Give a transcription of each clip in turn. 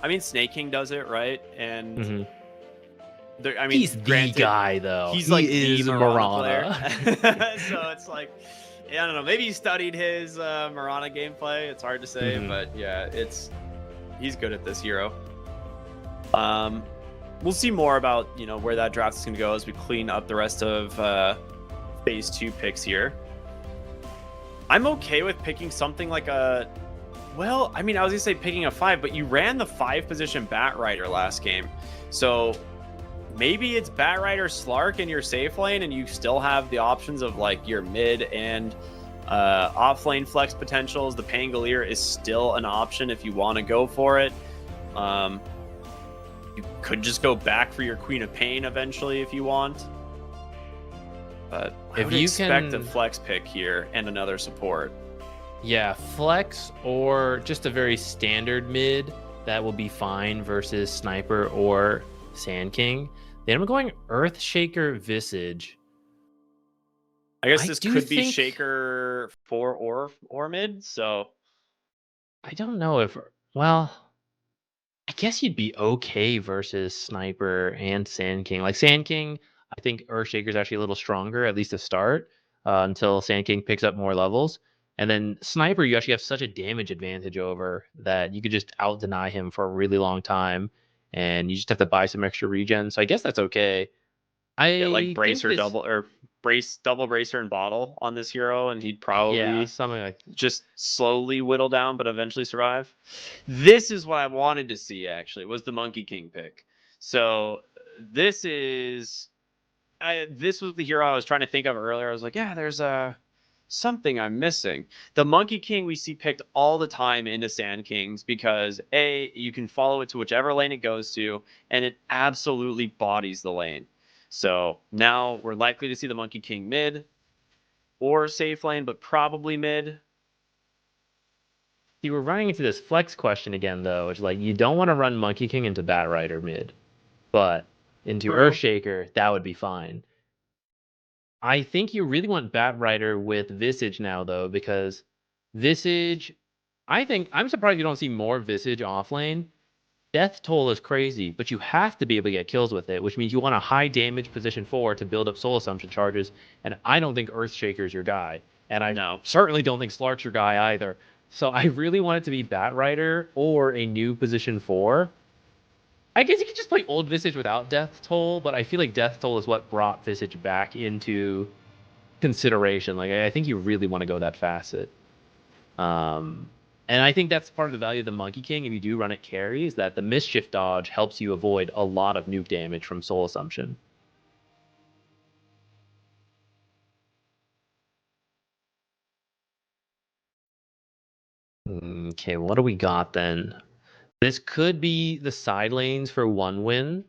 I mean, Snake King does it, right? And Hmm. I mean, He's the granted, guy, though. he's like He the is Mirana player. Mirana. So it's like, yeah, I don't know. Maybe he studied his Mirana gameplay. It's hard to say, Hmm. but yeah, he's good at this hero. We'll see more about where that draft is going to go as we clean up the rest of phase 2 picks here. I'm okay with picking something like well, I mean, I was gonna say picking a 5, but you ran the 5 position Bat Rider last game, so maybe it's Bat Rider Slark in your safe lane, and you still have the options of like your mid and off lane flex potentials. The Pangolier is still an option if you want to go for it. You could just go back for your Queen of Pain eventually if you want. But I would expect a flex pick here and another support. Yeah, flex or just a very standard mid that will be fine versus Sniper or Sand King. Then I'm going Earthshaker Visage. I guess this could be Shaker 4 or mid, so I don't know if, well, I guess you'd be okay versus Sniper and Sand King. Like Sand King, I think Earthshaker is actually a little stronger, at least to start, until Sand King picks up more levels. And then Sniper, you actually have such a damage advantage over that you could just out deny him for a really long time, and you just have to buy some extra regen. So I guess that's okay. yeah, like I think bracer this, double or double bracer and bottle on this hero, and he'd yeah, probably something like, just slowly whittle down, but eventually survive. This is what I wanted to see. Actually, was the Monkey King pick. So this was the hero I was trying to think of earlier. I was like, yeah, there's something I'm missing. The Monkey King we see picked all the time into Sand Kings because you can follow it to whichever lane it goes to, and it absolutely bodies the lane. So now we're likely to see the Monkey King mid or safe lane, but probably mid. you were running into this flex question again, though. It's like you don't want to run Monkey King into Bat Rider mid, but into True. Earthshaker, that would be fine. I think you really want Bat Rider with Visage now, though, because Visage, I think, I'm surprised you don't see more Visage off lane. Death toll is crazy, but you have to be able to get kills with it, which means you want a high damage position 4 to build up soul assumption charges, and I don't think Earthshaker's your guy. And I No. certainly don't think Slark's your guy either. So I really want it to be Bat Rider or a new position 4. I guess you could just play old Visage without Death Toll, but I feel like Death Toll is what brought Visage back into consideration. Like I think you really want to go that facet. And I think that's part of the value of the Monkey King if you do run it carry, is that the mischief dodge helps you avoid a lot of nuke damage from soul assumption. Okay, what do we got then? This could be the side lanes for one win.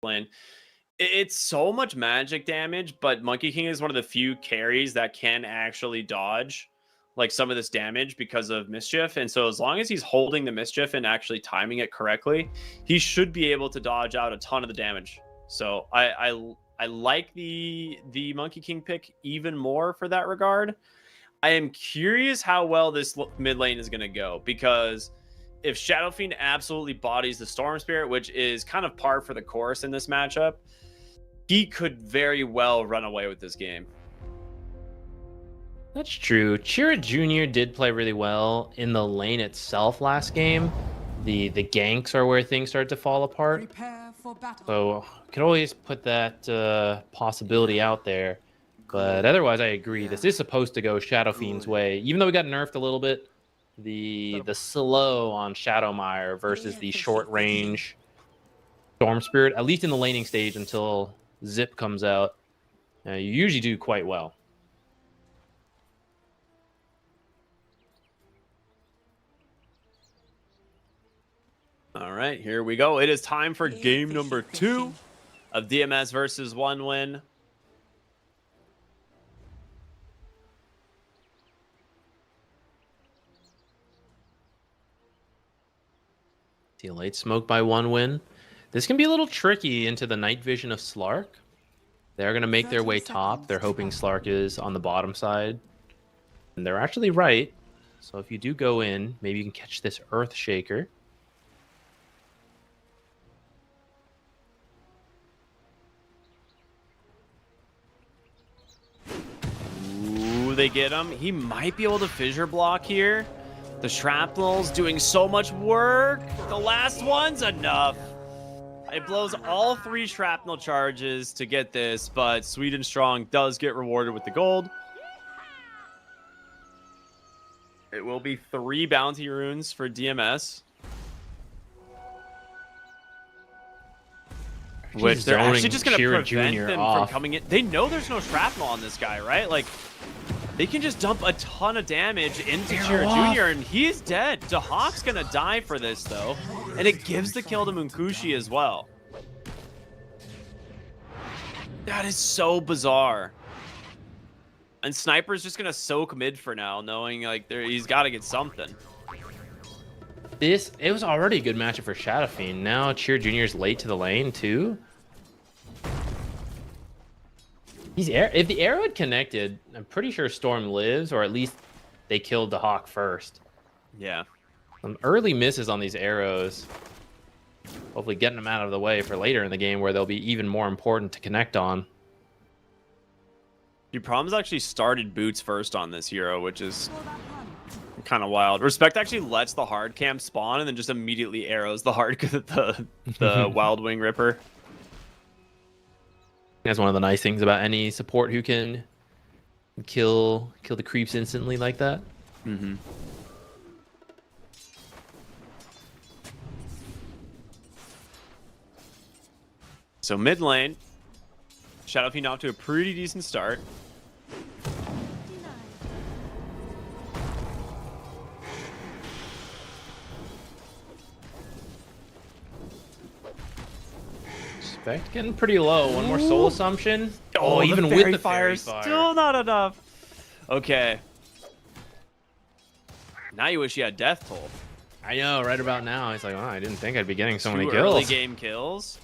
Lane. It's so much magic damage, but Monkey King is one of the few carries that can actually dodge like some of this damage because of mischief. And so as long as he's holding the mischief and actually timing it correctly, he should be able to dodge out a ton of the damage. So I like the Monkey King pick even more for that regard. I am curious how well this mid lane is going to go, because if Shadow Fiend absolutely bodies the Storm Spirit, which is kind of par for the course in this matchup, he could very well run away with this game. That's true. Chira Jr. did play really well in the lane itself last game. The ganks are where things start to fall apart. So could always put that possibility out there. But otherwise, I agree. This is supposed to go Shadow Fiend's way. Even though we got nerfed a little bit, the slow on Shadowmire versus the short range Storm Spirit, at least in the laning stage until Zip comes out, you usually do quite well. All right, here we go. It is time for game number 2 of DMS versus 1 win. See a late smoke by 1 win. This can be a little tricky into the night vision of Slark. They're going to make their way top. They're hoping Slark is on the bottom side. And they're actually right. So if you do go in, maybe you can catch this Earth Shaker. Ooh, they get him. He might be able to fissure block here. The shrapnel's doing so much work. The last one's enough. It blows all 3 shrapnel charges to get this, but Sweet and Strong does get rewarded with the gold. It will be 3 bounty runes for DMS. Which they're actually just going to prevent them from coming in. They know there's no shrapnel on this guy, right? Like, they can just dump a ton of damage into Chira Jr. and he's dead. Dahak's going to die for this, though. And it gives the kill to Munkushi as well. That is so bizarre. And Sniper's just going to soak mid for now, knowing like he's got to get something. It was already a good matchup for Shadow Fiend. Now Chira Jr. is late to the lane, too. If the arrow had connected, I'm pretty sure Storm lives, or at least they killed the Hawk first. Yeah. Some early misses on these arrows. Hopefully getting them out of the way for later in the game where they'll be even more important to connect on. Problems actually started boots first on this hero, which is kind of wild. Respect actually lets the hard camp spawn and then just immediately arrows the the Wild Wing Ripper. That's one of the nice things about any support who can kill the creeps instantly like that. Mm-hmm. So mid lane, Shadow Fiend off to a pretty decent start. Getting pretty low. One more soul assumption. Oh, even with the fire, still not enough. Okay. Now you wish you had death toll. I know, right about now. He's like, oh, I didn't think I'd be getting so many kills. Early game kills.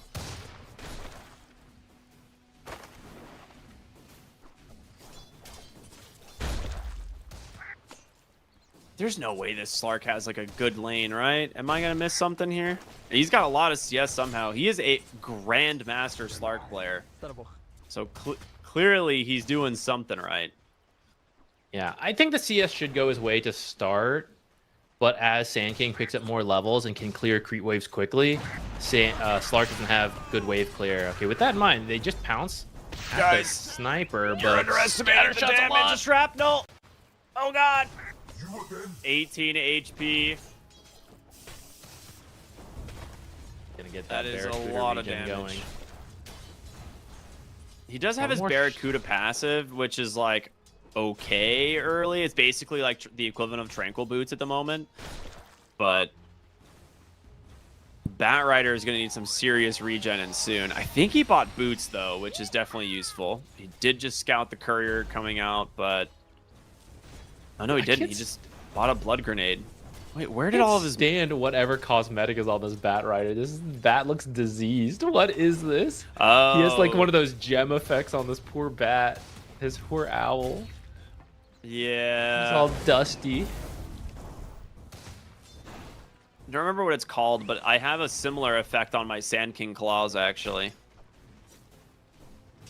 There's no way this Slark has like a good lane, right? Am I gonna miss something here? He's got a lot of CS somehow. He is a grandmaster Slark player. So clearly he's doing something right. Yeah, I think the CS should go his way to start, but as Sand King picks up more levels and can clear creep waves quickly, Slark doesn't have good wave clear. Okay, with that in mind, they just pounce at the sniper, You're but underestimating the damage of shrapnel. Oh god. 18 HP. Gonna get that is a lot of damage going. He does have his Barracuda passive, which is like okay early. It's basically like the equivalent of Tranquil Boots at the moment, but Bat Rider is going to need some serious regen and soon. I think he bought boots, though, which is definitely useful. He did just scout the courier coming out, but... Oh, no, he didn't. He just bought a blood grenade. Wait, where did all of his... stand whatever cosmetic is on this Bat Rider. This bat looks diseased. What is this? Oh. He has like one of those gem effects on this poor bat. His poor owl. Yeah. It's all dusty. I don't remember what it's called, but I have a similar effect on my Sand King claws, actually.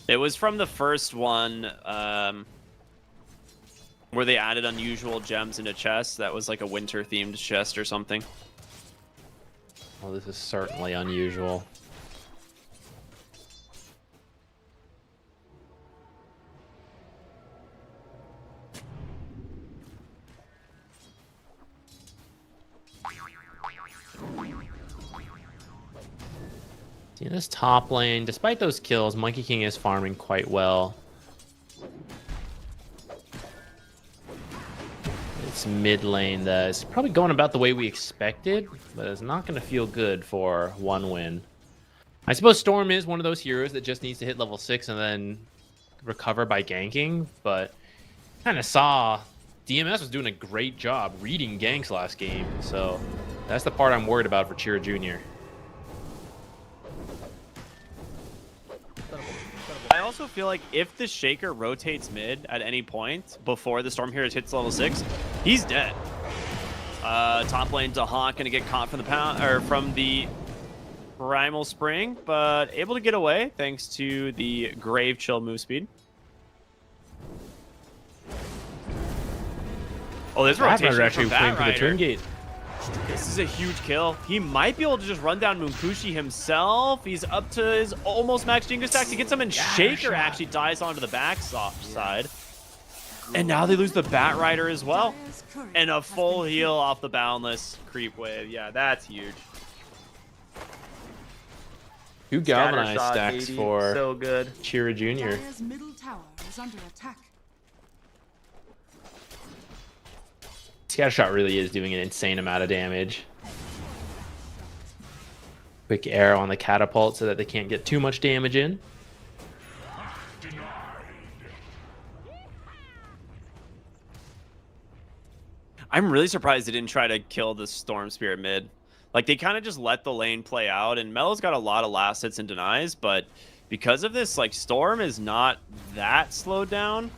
It was from the first one, where they added unusual gems into chests. That was like a winter-themed chest or something. Well, this is certainly unusual. See, in this top lane, despite those kills, Monkey King is farming quite well. It's mid lane that is probably going about the way we expected, but it's not going to feel good for one win. I suppose Storm is one of those heroes that just needs to hit level 6 and then recover by ganking, but kind of saw DMS was doing a great job reading ganks last game, so that's the part I'm worried about for Chira Jr. I also feel like if the Shaker rotates mid at any point before the Storm Hero hits level 6, he's dead. Top lane Dahak gonna get caught from the pound or from the Primal Spring, but able to get away thanks to the Grave Chill move speed. Oh, there's rotation actually from Bat playing for the Rider. turn gate. This is a huge kill. He might be able to just run down Munkushi himself. He's up to his almost max Jingle stack to get some, and Shaker actually dies onto the back side. And now they lose the Bat Rider as well. And a full heal off the Boundless creep wave. Yeah, that's huge. 2 galvanized Scattershot stacks 80, for so good. Chira Jr. Dire's middle tower is under attack. Scattershot really is doing an insane amount of damage. Quick arrow on the catapult so that they can't get too much damage in. I'm really surprised they didn't try to kill the Storm Spirit mid. Like, they kind of just let the lane play out, and Melo's got a lot of last hits and denies, but because of this, like, Storm is not that slowed down.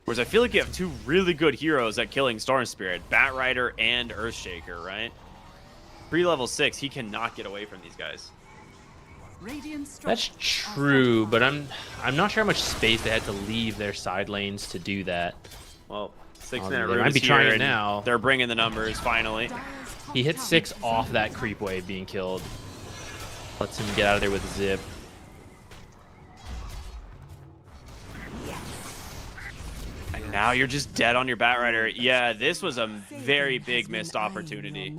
Whereas I feel like you have 2 really good heroes at killing Storm Spirit, Bat Rider and Earthshaker, right? Pre-level 6, he cannot get away from these guys. That's true, but I'm not sure how much space they had to leave their side lanes to do that. Well, 6-minute They room might is be trying here, it and now. they're bringing the numbers, finally. He hit 6 off that creep wave being killed. Lets him get out of there with a zip. And now you're just dead on your Bat Rider. Yeah, this was a very big missed opportunity.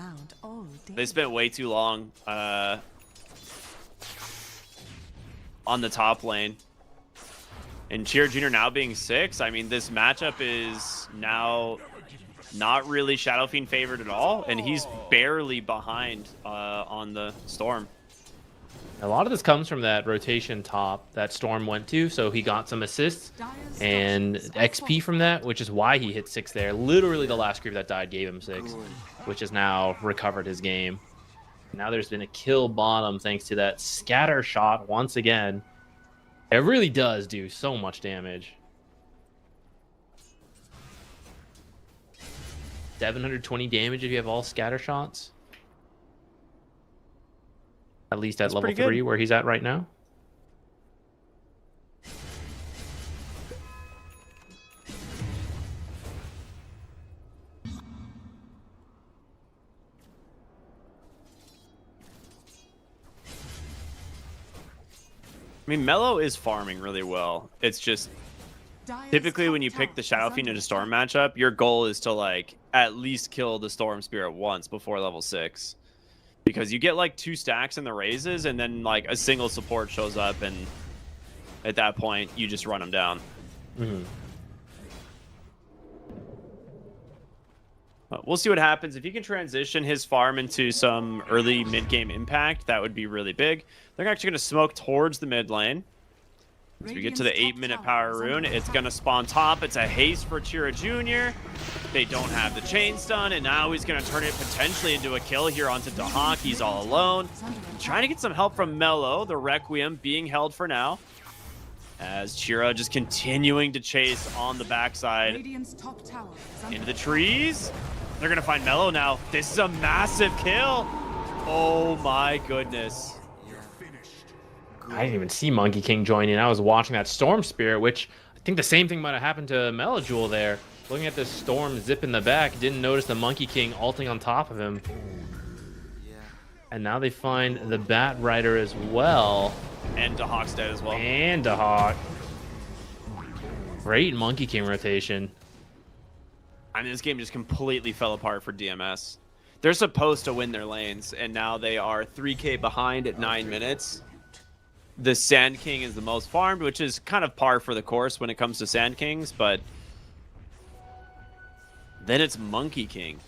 They spent way too long on the top lane. And Chira Jr. now being 6, I mean, this matchup is now not really Shadow Fiend favored at all, and he's barely behind on the Storm. A lot of this comes from that rotation top that Storm went to, so he got some assists and XP from that, which is why he hit 6 there. Literally the last creep that died gave him 6, which has now recovered his game. Now there's been a kill bottom thanks to that scatter shot once again. It really does do so much damage. 720 damage if you have all scatter shots. At least at level 3 where he's at right now. I mean, Melo is farming really well. It's just typically when you pick the Shadow Fiend in a Storm matchup, your goal is to like at least kill the Storm Spirit once before level 6. Because you get like 2 stacks in the raises, and then like a single support shows up, and at that point you just run them down. We'll see what happens. If he can transition his farm into some early mid-game impact, that would be really big. They're actually going to smoke towards the mid lane. As we get to the 8-minute power rune, it's going to spawn top. It's a haste for Chira Jr. They don't have the chain stun, and now he's going to turn it potentially into a kill here onto Dahak. He's all alone. Trying to get some help from Mello, the Requiem being held for now. As Chira just continuing to chase on the backside into the trees. They're going to find Mello now. This is a massive kill. Oh my goodness. I didn't even see Monkey King join in. I was watching that Storm Spirit, which I think the same thing might have happened to Melojewel there. Looking at this Storm zip in the back, didn't notice the Monkey King ulting on top of him. And now they find the Bat Rider as well. And Dahak's dead as well. And Dahak. Great Monkey King rotation. I mean, this game just completely fell apart for DMS. They're supposed to win their lanes, and now they are 3K behind at 9 minutes. The Sand King is the most farmed, which is kind of par for the course when it comes to Sand Kings, but then it's Monkey King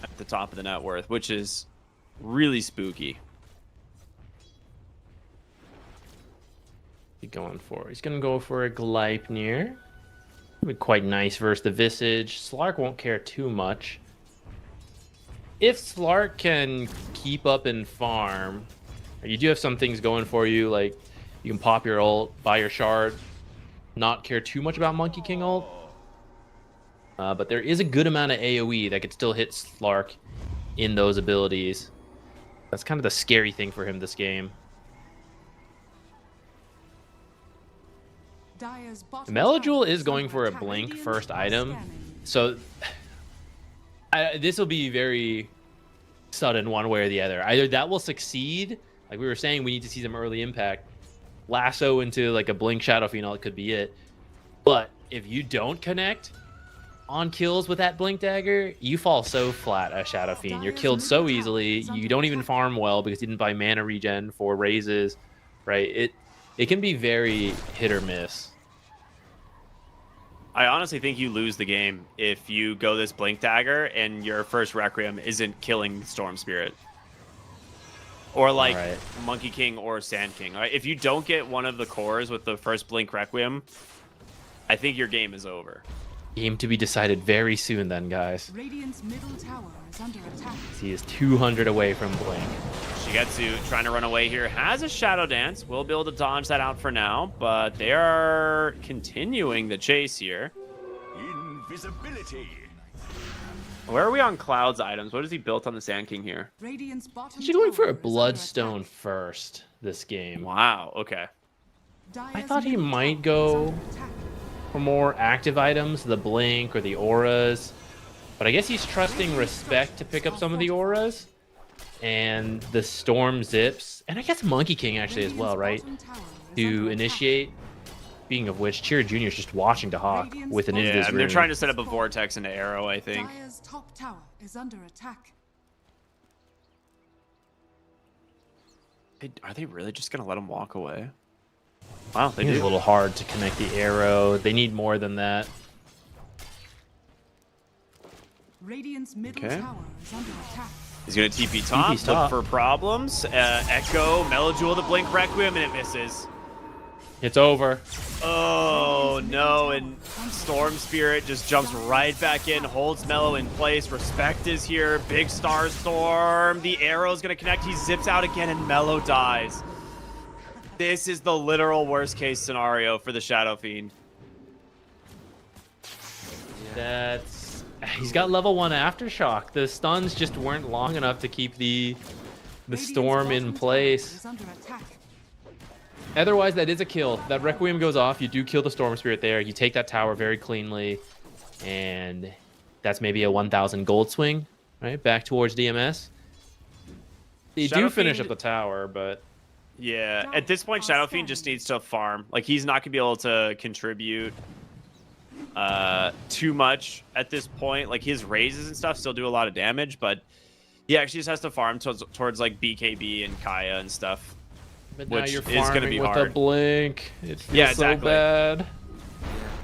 at the top of the net worth, which is really spooky. He's going for? He's going to go for a Gleipnir. Be quite nice versus the Visage. Slark won't care too much. If Slark can keep up and farm, you do have some things going for you, like you can pop your ult, buy your shard, not care too much about Monkey King ult. But there is a good amount of AoE that could still hit Slark in those abilities. That's kind of the scary thing for him this game. Melojewel is going for a blink first item, so this will be very sudden one way or the other. Either that will succeed, like we were saying, we need to see some early impact. Lasso into like a blink Shadow Fiend could be it. But if you don't connect on kills with that blink dagger, you fall so flat as Shadow Fiend. You're killed so easily. You don't even farm well because you didn't buy mana regen for raises, right? It can be very hit or miss. I honestly think you lose the game if you go this Blink Dagger and your first Requiem isn't killing Storm Spirit. Or like Monkey King or Sand King. Right? If you don't get one of the cores with the first Blink Requiem, I think your game is over. Game to be decided very soon then, guys. Radiant's middle tower is under attack. He is 200 away from Blink. Shigetsu trying to run away here. Has a Shadow Dance. We'll be able to dodge that out for now, but they are continuing the chase here. Invisibility. Where are we on Cloud's items? What has he built on the Sand King here? Radiant's bottom She's going for a tower is under Bloodstone attack. first this game. Wow, okay. I thought he Dire's might middle tower go is under attack. for more active items, the Blink or the Auras. But I guess he's trusting Respect to pick up some of the Auras. And the Storm Zips. And I guess Monkey King actually as well, right? Radiant's bottom tower is To under initiate. Speaking of which, Chira Jr. is just watching Dahak with an into Yeah, this and they're room. trying to set up a vortex into Arrow, I think. Dire's top tower is under attack. Are they really just going to let him walk away? Wow, they It's do. a little hard to connect the arrow. They need more than that. Radiant's middle Okay. tower is under attack. He's going to TP top, TP's look top. for problems. Echo, Melojewel, the Blink Requiem, and it misses. It's over. Oh, no, and Storm Spirit just jumps right back in, holds Mellow in place. Respect is here, big Star Storm. The arrow's going to connect. He zips out again, and Mellow dies. This is the literal worst case scenario for the Shadow Fiend. That's... He's got level 1 Aftershock. The stuns just weren't long enough to keep the Radiant's storm in bottom tower place. is under attack. Otherwise, that is a kill. That Requiem goes off. You do kill the Storm Spirit there. You take that tower very cleanly. And that's maybe a 1,000 gold swing, right? Back towards DMS. They Shadow do finish Fiend- up the tower, but... Yeah, at this point, Shadow Fiend just needs to farm. Like, he's not going to be able to contribute too much at this point. Like, his raises and stuff still do a lot of damage, but he actually just has to farm towards like, BKB and Kaya and stuff. But now Which you're is gonna farming be with hard. a Blink. It feels Yeah, so exactly. bad.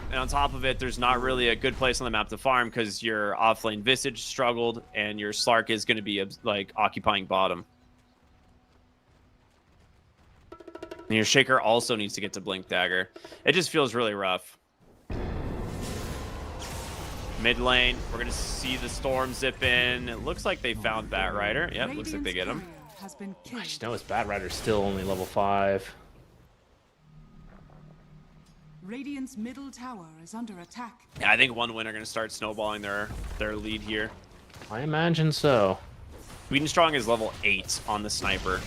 And on top of it, there's not really a good place on the map to farm because your offlane Visage struggled and your Slark is going to be like occupying bottom. And your Shaker also needs to get to Blink Dagger. It just feels really rough. Mid lane, we're going to see the Storm zip in. It looks like they found Bat Rider. Yep, looks like they get him. Has been I killed. just noticed Bat Rider's still only level 5. Radiant's middle tower is under attack. Yeah, I think 1 win are going to start snowballing their lead here. I imagine so. Sweden Strong is level 8 on the Sniper.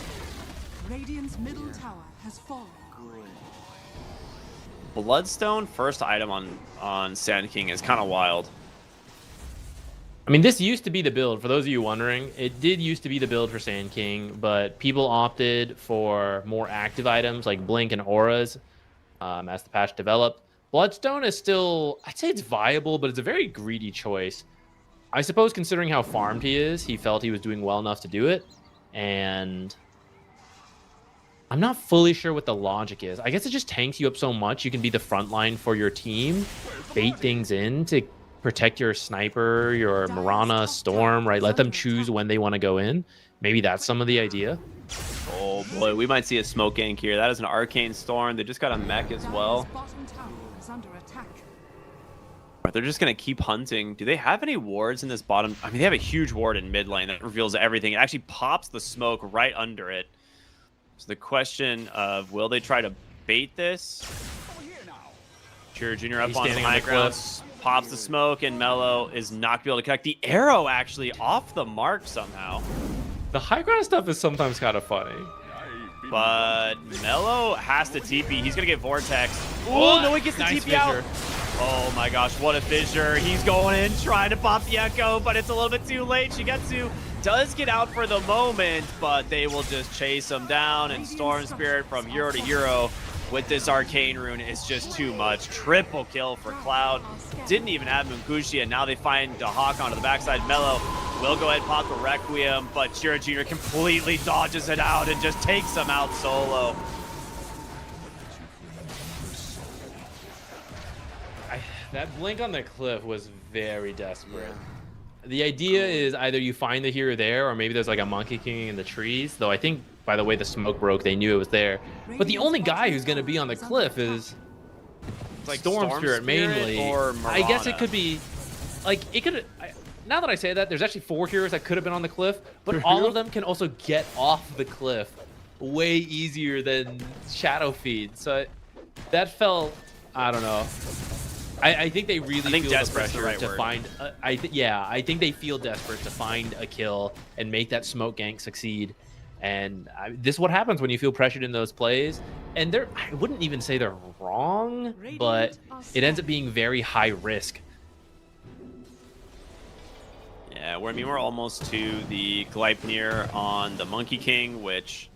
Radiant's middle tower has fallen. Bloodstone, first item on Sand King is kind of wild. I mean, this used to be the build. For those of you wondering, it did used to be the build for Sand King, but people opted for more active items like Blink and Auras as the patch developed. Bloodstone is still, I'd say it's viable, but it's a very greedy choice. I suppose considering how farmed he is, he felt he was doing well enough to do it. And I'm not fully sure what the logic is. I guess it just tanks you up so much. You can be the front line for your team, bait things in to protect your Sniper, your Mirana, Storm, right? Let them choose when they want to go in. Maybe that's some of the idea. Oh boy, we might see a smoke gank here. That is an Arcane Storm. They just got a mech as well. Dire's bottom tower is under attack. They're just going to keep hunting. Do they have any wards in this bottom? I mean, they have a huge ward in mid lane that reveals everything. It actually pops the smoke right under it. So the question of, will they try to bait this? Sure, Junior up He's on standing on high the ground, cliff. pops the smoke, and Mello is not able to connect. The arrow actually off the mark somehow. The high ground stuff is sometimes kind of funny. But Mello has to TP. He's going to get Vortex. Oh, no, he gets the Nice TP out. fissure. Oh my gosh, what a fissure. He's going in, trying to pop the Echo, but it's a little bit too late. Shigetsu does get out for the moment, but they will just chase him down. And Storm Spirit from hero to hero with this Arcane Rune is just too much. Triple kill for Cloud. Didn't even have Munkushi, and now they find the Hawk onto the backside. Mello will go ahead and pop a Requiem, but Shira Jr. completely dodges it out and just takes him out solo. That blink on the cliff was very desperate. The idea is either you find the hero there, or maybe there's like a Monkey King in the trees. Though I think by the way the smoke broke, they knew it was there. But the only guy who's going to be on the cliff is Like Storm Spirit mainly. or I guess it Mirana. could be like it could. Now that I say that, there's actually 4 heroes that could have been on the cliff, but all of them can also get off the cliff way easier than Shadow Feed. So that felt, I don't know. I think they really feel the desperate's the pressure right to word. find. I think they feel desperate to find a kill and make that smoke gank succeed. And this is what happens when you feel pressured in those plays. And I wouldn't even say they're wrong, but it ends up being very high risk. Yeah, we're almost to the Gleipnir on the Monkey King, which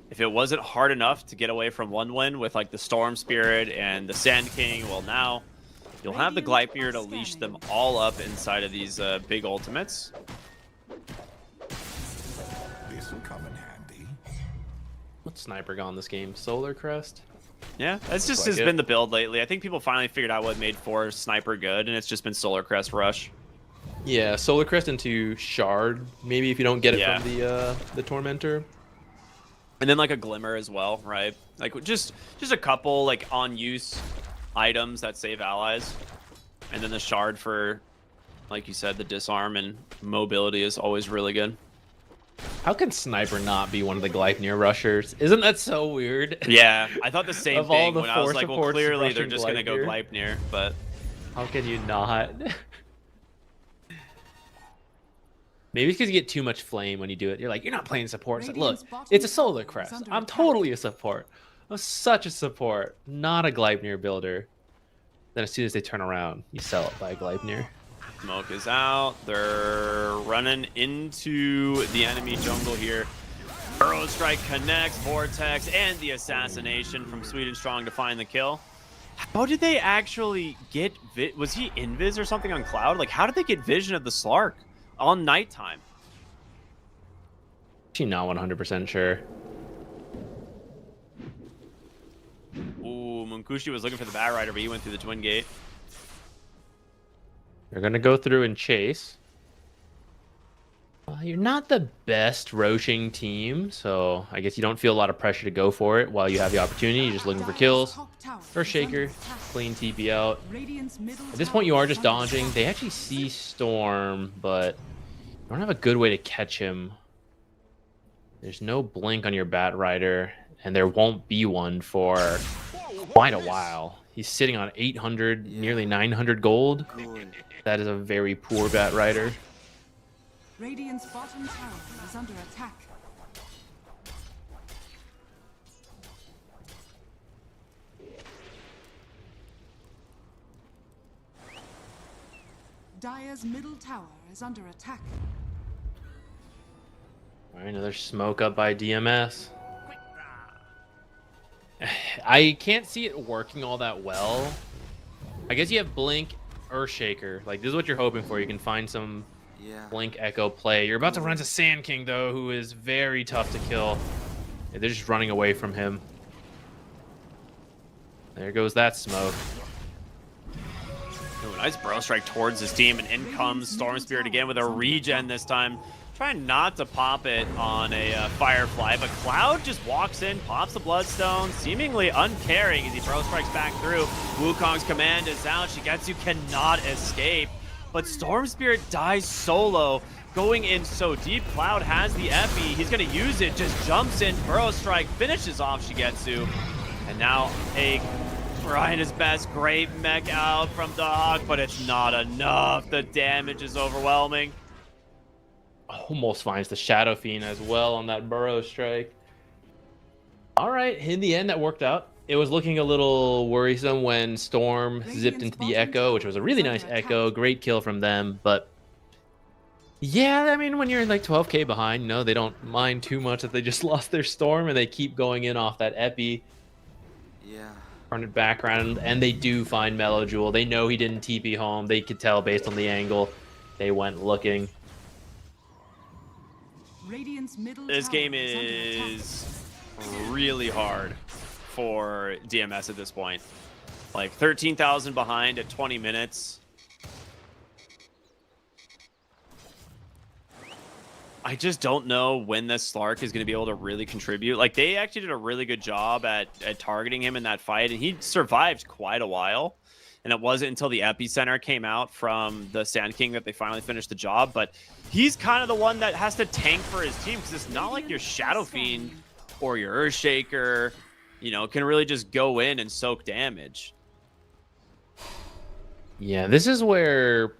if it wasn't hard enough to get away from 1 win with like the Storm Spirit and the Sand King, well now you'll have the Gleipnir to leash them all up inside of these big ultimates. This will come in handy. What sniper got in this game? Solar Crest? Yeah, that's just Like has it. been the build lately. I think people finally figured out what made 4 Sniper good, and it's just been Solar Crest Rush. Yeah, Solar Crest into Shard, maybe if you don't get it Yeah. from the Tormentor. And then like a Glimmer as well, right? Like just a couple like on use items that save allies. And then the Shard for, like you said, the disarm and mobility is always really good. How can Sniper not be one of the Gleipnir rushers? Isn't that so weird? Yeah, I thought the same Of all thing the when I was four like, well, supports clearly they're rushing just going to go Gleipnir. Gleipnir, but How can you not? Maybe it's because you get too much flame when you do it. You're like, you're not playing support. It's like, look, it's a Solar Crest. I'm totally a support. I'm such a support, not a Gleipnir builder. Then as soon as they turn around, you sell it by a Gleipnir. Smoke is out. They're running into the enemy jungle here. Burrow Strike connects, Vortex, and the assassination from Sweden Strong to find the kill. How did they actually get... Was he invis or something on Cloud? Like, how did they get vision of the Slark on nighttime? Actually, not 100% sure. Ooh, Munkushi was looking for the Bat Rider, but he went through the Twin Gate. They're going to go through and chase. You're not the best roaching team, so I guess you don't feel a lot of pressure to go for it while you have the opportunity. You're just looking for kills. First Shaker, clean TP out. At this point, you are just dodging. They actually see Storm, but you don't have a good way to catch him. There's no blink on your Bat Rider, and there won't be one for quite a while. He's sitting on 800, nearly 900 gold. That is a very poor Bat Rider. Radiant's bottom tower is under attack. Dire's middle tower is under attack. All right, another smoke up by DMS. I can't see it working all that well. I guess you have Blink, Earthshaker. Like, this is what you're hoping for. You can find some Blink Echo play. You're about to run into Sand King, though, who is very tough to kill. Yeah, they're just running away from him. There goes that smoke. Ooh, nice Burrow Strike towards his team, and in comes Storm Spirit again with a regen this time. Trying not to pop it on a Firefly, but Cloud just walks in, pops the Bloodstone, seemingly uncaring as he Burrow Strikes back through. Wukong's command is out. Shigetsu cannot escape, but Storm Spirit dies solo, going in so deep. Cloud has the Epi. He's going to use it, just jumps in, Burrow Strike, finishes off Shigetsu. And now a trying his best, great mech out from Dog, but it's not enough. The damage is overwhelming. Almost finds the Shadow Fiend as well on that Burrow Strike. All right, in the end, that worked out. It was looking a little worrisome when Storm zipped into the Echo, which was a really nice Echo. Great kill from them, but yeah, I mean, when you're like 12k behind, no, they don't mind too much that they just lost their Storm, and they keep going in off that Epi. Yeah. Run it back around, and they do find Mellow Jewel. They know he didn't TP home. They could tell based on the angle. They went looking. This game is really hard for DMS at this point. Like 13,000 behind at 20 minutes. I just don't know when this Slark is going to be able to really contribute. Like, they actually did a really good job at targeting him in that fight, and he survived quite a while. And it wasn't until the Epicenter came out from the Sand King that they finally finished the job. But he's kind of the one that has to tank for his team, because it's not like your Shadow Fiend or your Earthshaker, you know, can really just go in and soak damage. Yeah, this is where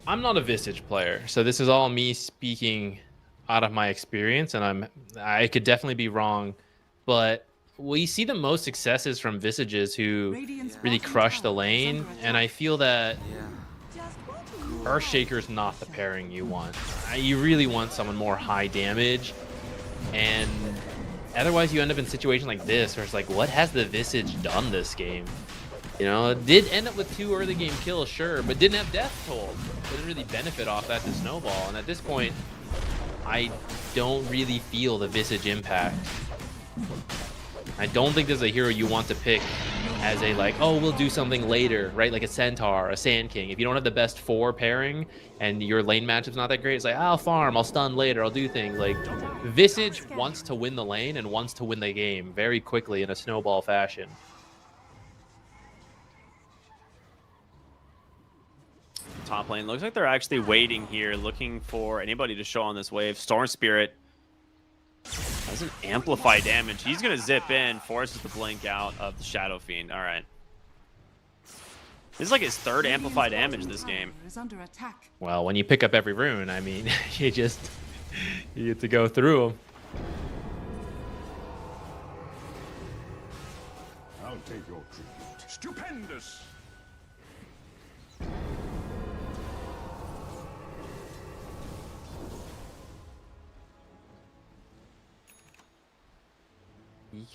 I'm not a Visage player, so this is all me speaking out of my experience, and I could definitely be wrong, but we see the most successes from Visages who really crush the lane, and I feel that Earthshaker's not the pairing you want. You really want someone more high damage, and otherwise you end up in a situation like this where it's like, what has the Visage done this game? You know, it did end up with 2 early game kills, sure, but didn't have Death Toll. Didn't really benefit off that to snowball, and at this point, I don't really feel the Visage impact. I don't think there's a hero you want to pick as a, like, oh, we'll do something later, right? Like a Centaur, a Sand King. If you don't have the best 4 pairing and your lane matchup's not that great, it's like, I'll farm, I'll stun later, I'll do things. Like, Visage wants to win the lane and wants to win the game very quickly in a snowball fashion. Top lane looks like they're actually waiting here, looking for anybody to show on this wave. Storm Spirit doesn't amplify damage. He's going to zip in, forces the blink out of the Shadow Fiend. All right. This is like his 3rd amplify damage this game. Well, when you pick up every rune, I mean, you get to go through them. I'll take your tribute. Stupendous!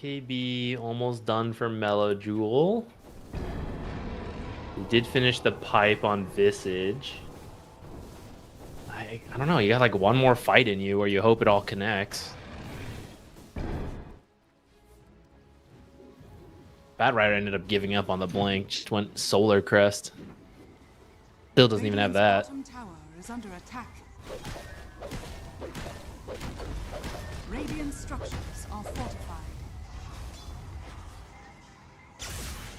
EKB almost done for Mellow Jewel. He did finish the pipe on Visage. I don't know, you got like one more fight in you where you hope it all connects. Bat Rider ended up giving up on the blink. Just went Solar Crest. Still doesn't even have that. Radiant's bottom tower is under attack. Radiant structures are fortified.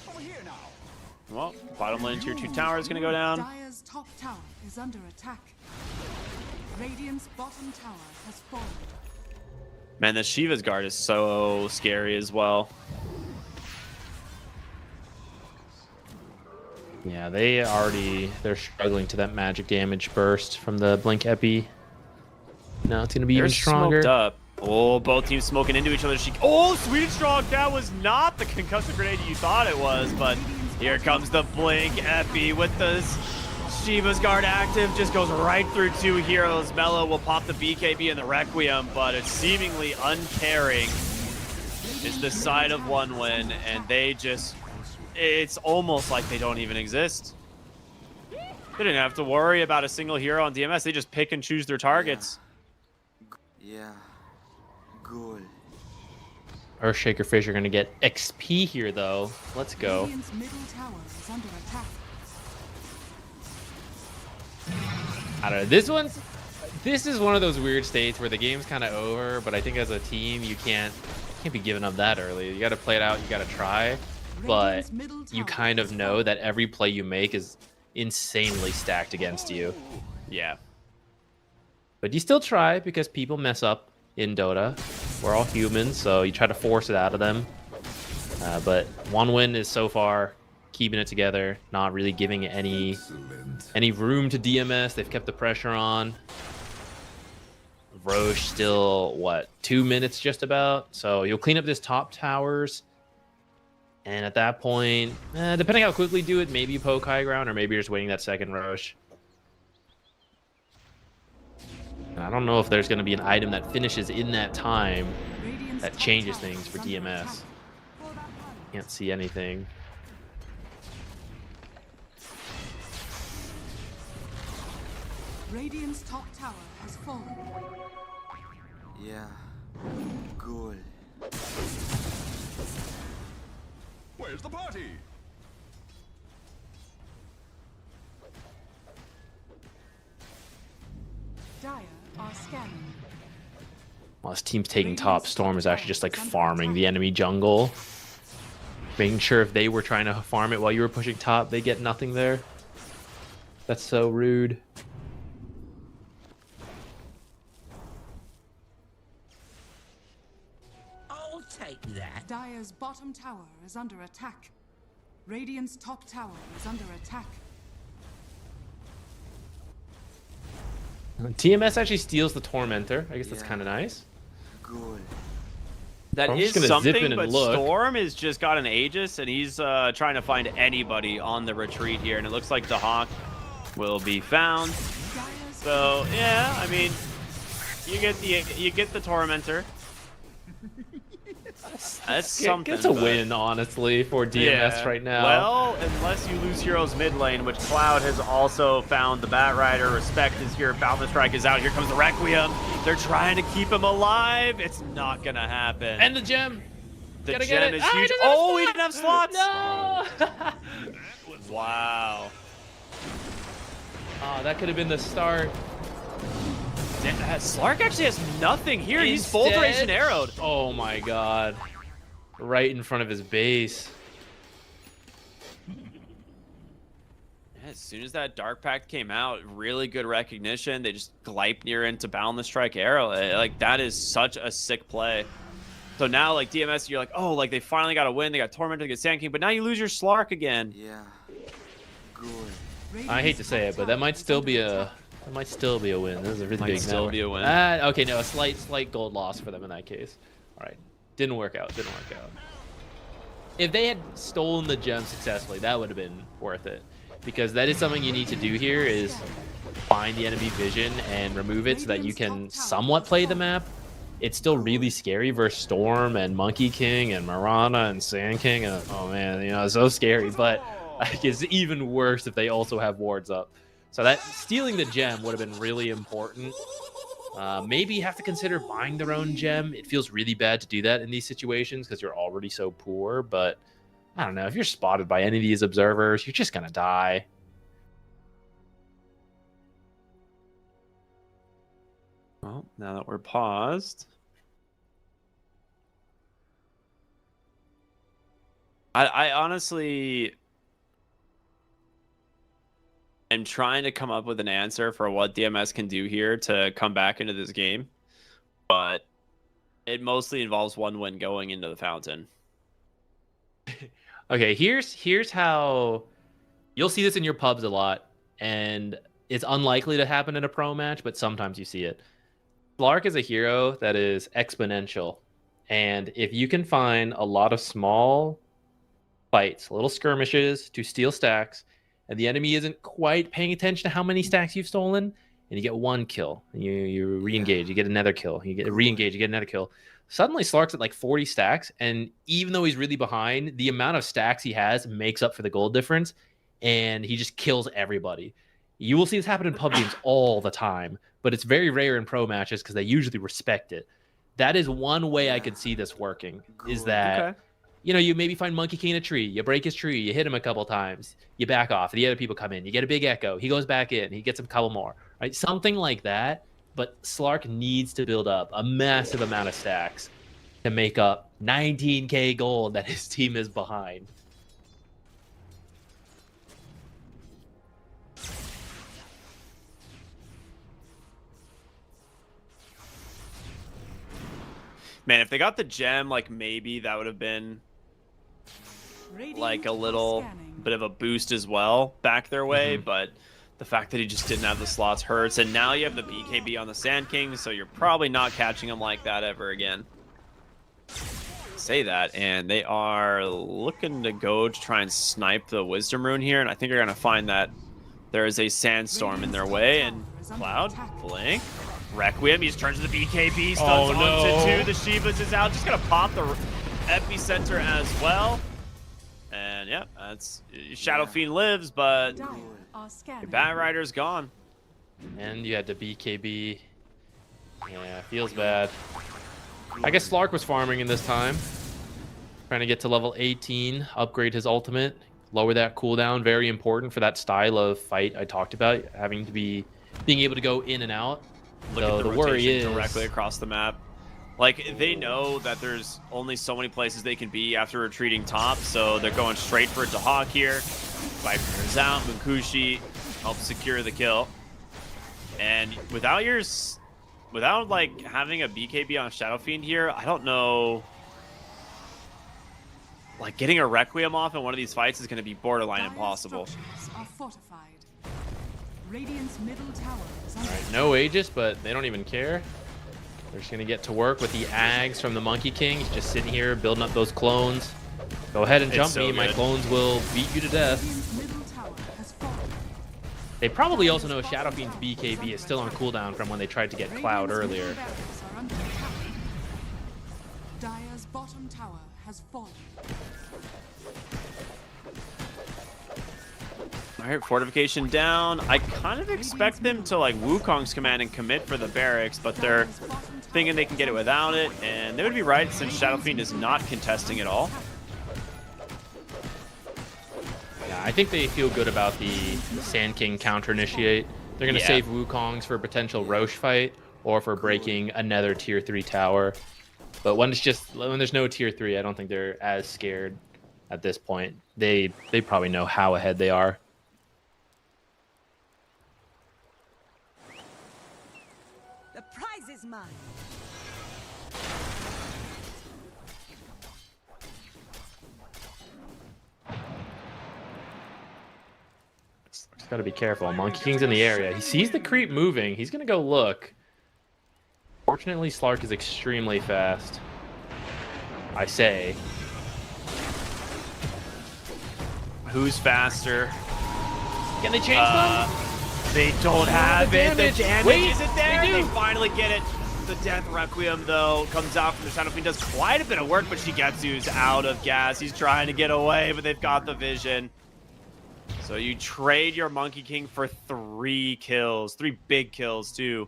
Over here now. Well, bottom lane tier 2 tower is going to go down. Dire's top tower is under attack. Radiant's bottom tower has fallen. Man, the Shiva's guard is so scary as well. Yeah, they're struggling to that magic damage burst from the blink epi. Now it's gonna be They're even stronger. smoked up. Oh, both teams smoking into each other. Oh, sweet and strong. That was not the concussive grenade you thought it was, but here comes the blink epi with the Shiva's guard active. Just goes right through 2 heroes. Mello will pop the BKB and the Requiem, but it's seemingly uncaring. It's the side of one win, and they just... It's almost like they don't even exist. They didn't have to worry about a single hero on DMS. They just pick and choose their targets. Yeah. Good. Earthshaker Fish are gonna get XP here though. Let's go. Radiant's middle tower is under attack. I don't know. This is one of those weird states where the game's kind of over, but I think as a team you can't be giving up that early. You got to play it out. You got to try, but Radiant's middle you tower kind of is know fallen. that every play you make is insanely stacked against you. Yeah. But you still try because people mess up in Dota. We're all humans, so you try to force it out of them. But one win is so far keeping it together, not really giving it any room to DMS. They've kept the pressure on. Roche still, what, 2 minutes just about? So you'll clean up this top towers. And at that point, depending how quickly you do it, maybe you poke high ground, or maybe you're just waiting that second Roche. I don't know if there's going to be an item that finishes in that time Radiant's that top changes tower things for is under attack. DMS. Can't see anything. Radiant's top tower has fallen. Yeah. Good. Where's the party? Dire are scanning. While his team's taking top, Storm is actually just like farming the enemy jungle. Making sure if they were trying to farm it while you were pushing top, they get nothing there. That's so rude. I'll take that. Dire's bottom tower is under attack. Radiant's top tower is under attack. TMS actually steals the Tormentor. I guess that's Yeah. kind of nice. Good. That I'm is just gonna zip in something, and but look. Storm has just got an Aegis, and he's trying to find anybody on the retreat here, and it looks like the Hawk will be found. Dire's So yeah, I mean, you get the Tormentor. That's something. It's a but- win, honestly, for DMS Yeah. right now. Well, unless you lose heroes mid lane, which Cloud has also found the Bat Rider. Respect is here. Boundless Strike is out. Here comes the Requiem. They're trying to keep him alive. It's not gonna happen. And the gem. the gotta get gem it. is Ah, he huge. doesn't have Oh, he slots. didn't have slots. No. Wow. Oh, that could have been the start. Slark actually has nothing here. He's full Instead- duration arrowed. Oh my god. Right in front of his base. Yeah, as soon as that Dark Pact came out, really good recognition. They just Gleipnir into Boundless Strike Arrow. Like, that is such a sick play. So now, like, DMS, you're like, oh, like, they finally got a win. They got Tormentor, they get Sand King, but now you lose your Slark again. Yeah. Good. I hate to say it, but that might still be a win. This is a really Might big still number. be a win. Okay, no, a slight gold loss for them in that case. All right, didn't work out. If they had stolen the gem successfully, that would have been worth it, because that is something you need to do here, is find the enemy vision and remove it so that you can somewhat play the map. It's still really scary versus Storm and Monkey King and Mirana and Sand King, and oh man, you know, it's so scary. But like, it's even worse if they also have wards up. So that stealing the gem would have been really important. Maybe have to consider buying their own gem. It feels really bad to do that in these situations because you're already so poor, but I don't know, if you're spotted by any of these observers, you're just gonna die. Well, now that we're paused, I honestly am trying to come up with an answer for what DMS can do here to come back into this game, but it mostly involves one win going into the fountain. Okay, here's how you'll see this in your pubs a lot, and it's unlikely to happen in a pro match, but sometimes you see it. Slark is a hero that is exponential, and if you can find a lot of small fights, little skirmishes to steal stacks, and the enemy isn't quite paying attention to how many stacks you've stolen, and you get one kill, and you re-engage, you get another kill, you get re-engage, you get another kill. Suddenly Slark's at like 40 stacks, and even though he's really behind, the amount of stacks he has makes up for the gold difference, and he just kills everybody. You will see this happen in pub games all the time, but it's very rare in pro matches because they usually respect it. That is one way I could see this working, is that Okay. you know, you maybe find Monkey King in a tree, you break his tree, you hit him a couple times, you back off, the other people come in, you get a big echo, he goes back in, he gets a couple more, right? Something like that. But Slark needs to build up a massive amount of stacks to make up 19k gold that his team is behind. Man, if they got the gem, like maybe that would have been like a little bit of a boost as well back their way, but the fact that he just didn't have the slots hurts, and now you have the BKB on the Sand King, so you're probably not catching him like that ever again. Say that, and they are looking to go to try and snipe the Wisdom Rune here, and I think they're going to find that there is a Sandstorm in their way, and Cloud, Blink, Requiem, he just turns to the BKB, stuns onto two, the Shiva's is out, just going to pop the Epicenter as well. And yeah, that's Shadow Fiend lives, but your Bat Rider's gone. And you had the BKB. Yeah, feels bad. I guess Slark was farming in this time. Trying to get to level 18, upgrade his ultimate, lower that cooldown. Very important for that style of fight I talked about, having to be being able to go in and out. Look at the rotation directly across the map. Like, they know that there's only so many places they can be after retreating top, so they're going straight for it to Hawk here. Viper's out, Munkushi helps secure the kill. And without like having a BKB on Shadow Fiend here, I don't know. Like, getting a Requiem off in one of these fights is going to be borderline impossible. Radiant's middle tower is under Alright, no Aegis, but they don't even care. They're just going to get to work with the Ags from the Monkey King. He's just sitting here building up those clones. Go ahead and jump me. My clones will beat you to death. Radiant's middle tower has fallen. They probably also know Shadow Fiend's BKB is still on cooldown from when they tried to get Cloud Radiant's earlier. middle barracks are under attack. Dire's bottom tower has fallen. All right, fortification down. I kind of expect them to like Wukong's command and commit for the barracks, but they're thinking they can get it without it, and they would be right since Shadow Fiend is not contesting at all. Yeah, I think they feel good about the Sand King counter initiate. They're going to save Wukong's for a potential Roche fight or for breaking another tier 3 tower. But when there's no tier 3, I don't think they're as scared at this point. They probably know how ahead they are. The prize is mine. Just got to be careful. Monkey King's in the area. He sees the creep moving. He's going to go look. Fortunately, Slark is extremely fast. I say. Who's faster? Can they change them? They don't have it. The damage Wait, isn't there. they do. They finally get it. The Death Requiem, though, comes out from the Shadow Fiend. Does quite a bit of work, but Shigetsu's out of gas. He's trying to get away, but they've got the vision. So you trade your Monkey King for 3 kills. 3 big kills, too.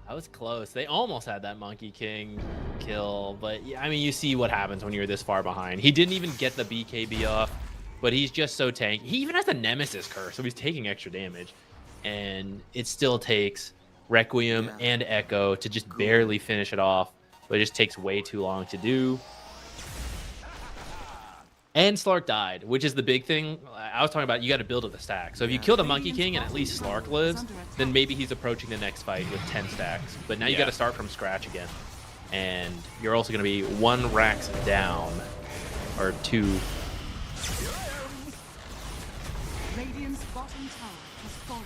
That was close. They almost had that Monkey King kill, but yeah, I mean, you see what happens when you're this far behind. He didn't even get the BKB off, but he's just so tanky. He even has the Nemesis curse, so he's taking extra damage, and it still takes Requiem and Echo to just barely finish it off, but it just takes way too long to do. And Slark died, which is the big thing. I was talking about, you got to build up the stack. So if you kill the Monkey King and at least Slark lives, then maybe he's approaching the next fight with 10 stacks. But now you got to start from scratch again. And you're also going to be 1 racks down, or 2. Radiant's bottom tower has fallen.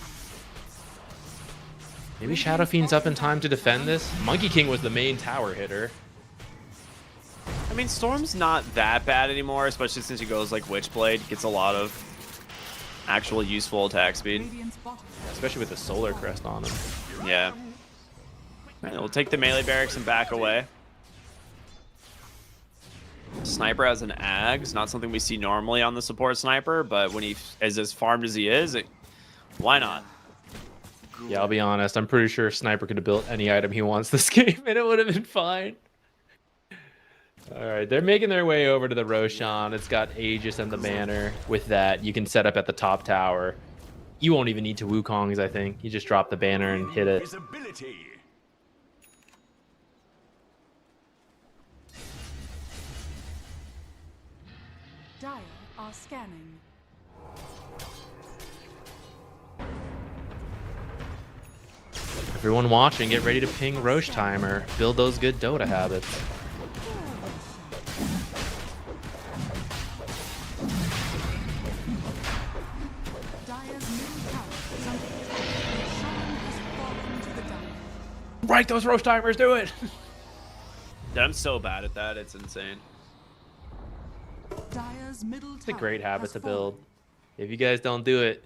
Maybe Shadow Fiend's up in time to defend this. Monkey King was the main tower hitter. I mean, Storm's not that bad anymore, especially since he goes like Witchblade. Gets a lot of actual useful attack speed. Radiant's bottom Especially with the Solar Crest on him. Yeah. All right, we'll take the melee barracks and back away. Sniper has an Ags, not something we see normally on the support sniper, but when he is as farmed as he is, why not? Yeah, I'll be honest. I'm pretty sure Sniper could have built any item he wants this game, and it would have been fine. All right, they're making their way over to the Roshan. It's got Aegis and the banner. With that, you can set up at the top tower. You won't even need to Wukongs, I think. You just drop the banner and hit it. Visibility. Dire are scanning. Everyone watching, get ready to ping Roche Timer. Build those good Dota habits. Dire's middle tower is under attack. Shaman has fallen to the Dire. Right, those Roche Timers, do it! Dude, I'm so bad at that, it's insane. Dire's middle It's a tower great habit has to fallen. build. If you guys don't do it,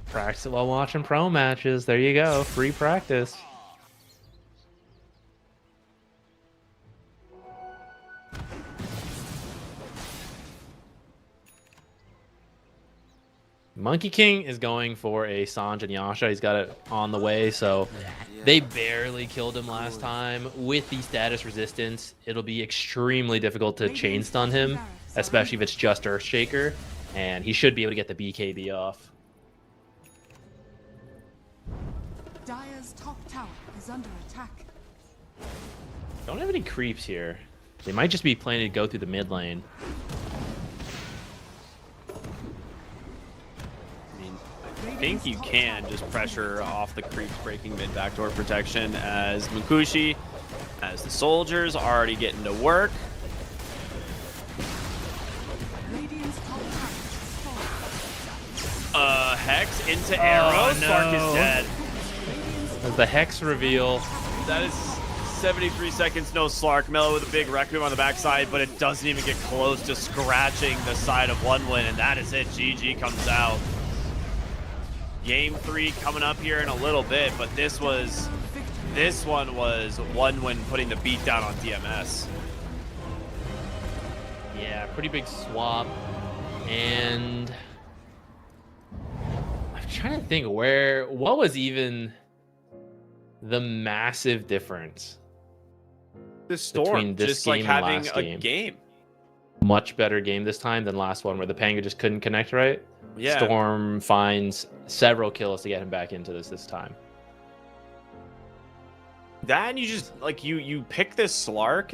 practice it while watching pro matches. There you go, free practice. Monkey King is going for a Sanj and Yasha. He's got it on the way, so they barely killed him last time. With the status resistance, it'll be extremely difficult to chain stun him, especially if it's just Earthshaker, and he should be able to get the BKB off. Dire's top tower is under attack. Don't have any creeps here. They might just be planning to go through the mid lane. I think you can just pressure off the creeps breaking mid backdoor protection as Mukushi, as the soldiers are already getting to work. Radiant's top tower has fallen. Hex into arrow. Spark is dead. As the Hex reveal, That is 73 seconds, no Slark. Mellow with a big Requiem on the backside, but it doesn't even get close to scratching the side of one win, and that is it. GG comes out. Game 3 coming up here in a little bit, but this one was one win putting the beat down on DMS. yeah, pretty big swap. And I'm trying to think what was even the massive difference. The Storm Between this just like game and having last a game. game. Much better game this time than last one where the Panga just couldn't connect right. Yeah. Storm finds several kills to get him back into this time. That and you just like you pick this Slark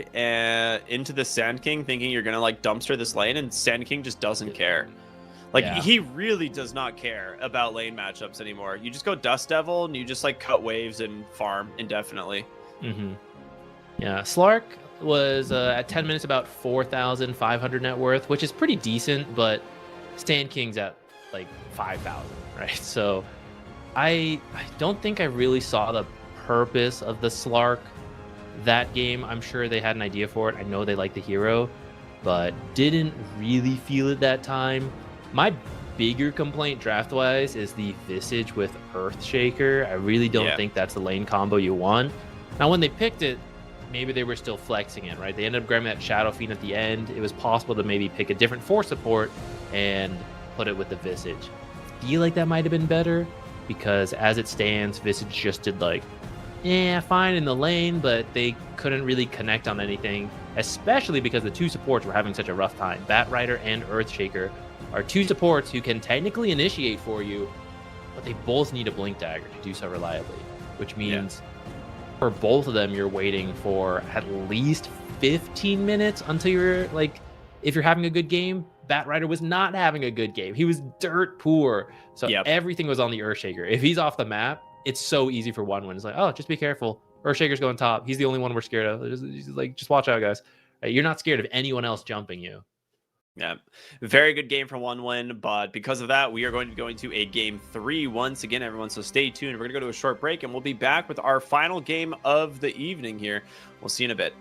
into the Sand King thinking you're gonna like dumpster this lane, and Sand King just doesn't care. Like Yeah. he really does not care about lane matchups anymore. You just go Dust Devil and you just like cut waves and farm indefinitely. Mm-hmm. Yeah, Slark was at 10 minutes about 4,500 net worth, which is pretty decent, but Sand King's at like 5,000, right? So I don't think I really saw the purpose of the Slark that game. I'm sure they had an idea for it. I know they like the hero, but didn't really feel it that time. My bigger complaint draft-wise is the Visage with Earthshaker. I really don't think that's the lane combo you want. Now, when they picked it, maybe they were still flexing it, right? They ended up grabbing that Shadow Fiend at the end. It was possible to maybe pick a different force support and put it with the Visage. I feel like that might have been better, because as it stands, Visage just did like yeah, fine in the lane, but they couldn't really connect on anything, especially because the two supports were having such a rough time. Batrider and Earthshaker are two supports who can technically initiate for you, but they both need a Blink Dagger to do so reliably, which means for both of them, you're waiting for at least 15 minutes until you're like, if you're having a good game. Batrider was not having a good game. He was dirt poor. So everything was on the Earthshaker. If he's off the map, it's so easy for 1-1. It's like, oh, just be careful. Earthshaker's going top. He's the only one we're scared of. Just watch out, guys. You're not scared of anyone else jumping you. Yeah, very good game for 1-1, but because of that, we are going to go into a game 3 once again, everyone. So stay tuned. We're going to go to a short break, and we'll be back with our final game of the evening here. We'll see you in a bit.